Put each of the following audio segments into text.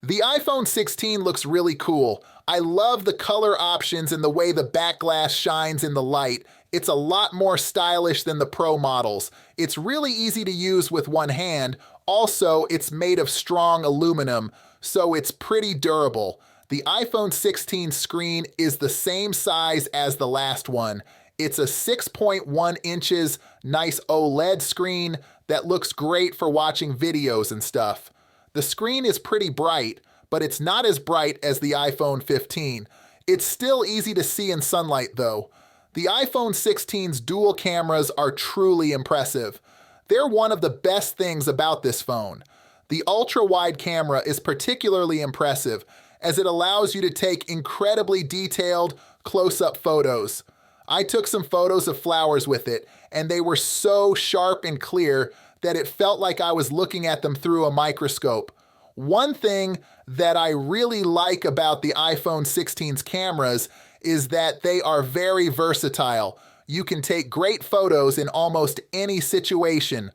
The iPhone 16 looks really cool. I love the color options and the way the back glass shines in the light. It's a lot more stylish than the Pro models. It's really easy to use with one hand. Also, it's made of strong aluminum, so it's pretty durable. The iPhone 16 screen is the same size as the last one. It's a 6.1 inches nice OLED screen that looks great for watching videos and stuff. The screen is pretty bright, but it's not as bright as the iPhone 15. It's still easy to see in sunlight though. The iPhone 16's dual cameras are truly impressive. They're one of the best things about this phone. The ultra-wide camera is particularly impressive as it allows you to take incredibly detailed, close-up photos. I took some photos of flowers with it, and they were so sharp and clear that it felt like I was looking at them through a microscope. One thing that I really like about the iPhone 16's cameras is that they are very versatile. You can take great photos in almost any situation.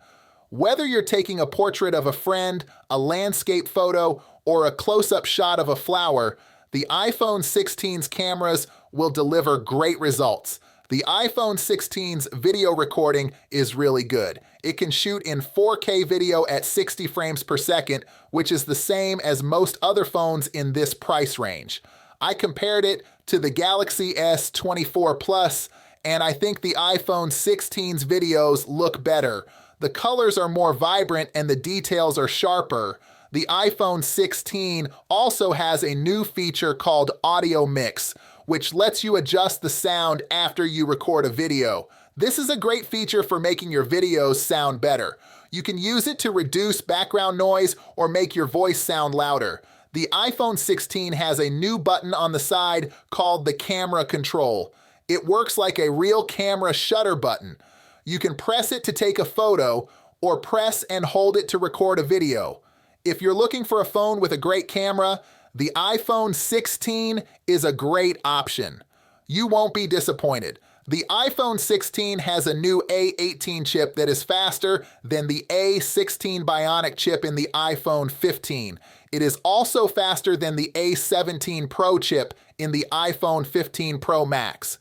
Whether you're taking a portrait of a friend, a landscape photo, or a close-up shot of a flower, the iPhone 16's cameras will deliver great results. The iPhone 16's video recording is really good. It can shoot in 4K video at 60 frames per second, which is the same as most other phones in this price range. I compared it to the Galaxy S24 Plus, and I think the iPhone 16's videos look better. The colors are more vibrant and the details are sharper. The iPhone 16 also has a new feature called Audio Mix, which lets you adjust the sound after you record a video. This is a great feature for making your videos sound better. You can use it to reduce background noise or make your voice sound louder. The iPhone 16 has a new button on the side called the Camera Control. It works like a real camera shutter button. You can press it to take a photo or press and hold it to record a video. If you're looking for a phone with a great camera, the iPhone 16 is a great option. You won't be disappointed. The iPhone 16 has a new A18 chip that is faster than the A16 Bionic chip in the iPhone 15. It is also faster than the A17 Pro chip in the iPhone 15 Pro Max.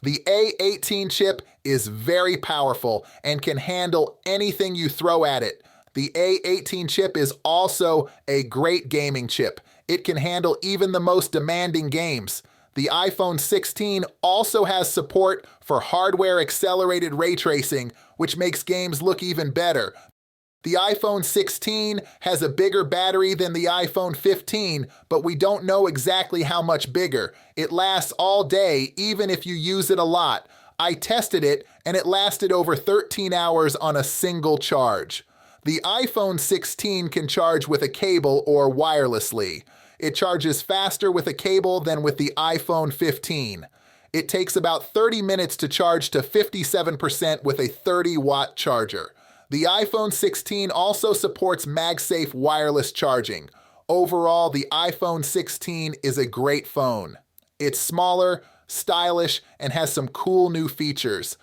The A18 chip is very powerful and can handle anything you throw at it. The A18 chip is also a great gaming chip. It can handle even the most demanding games. The iPhone 16 also has support for hardware-accelerated ray tracing, which makes games look even better. The iPhone 16 has a bigger battery than the iPhone 15, but we don't know exactly how much bigger. It lasts all day, even if you use it a lot. I tested it, and it lasted over 13 hours on a single charge. The iPhone 16 can charge with a cable or wirelessly. It charges faster with a cable than with the iPhone 15. It takes about 30 minutes to charge to 57% with a 30-watt charger. The iPhone 16 also supports MagSafe wireless charging. Overall, the iPhone 16 is a great phone. It's smaller, stylish, and has some cool new features.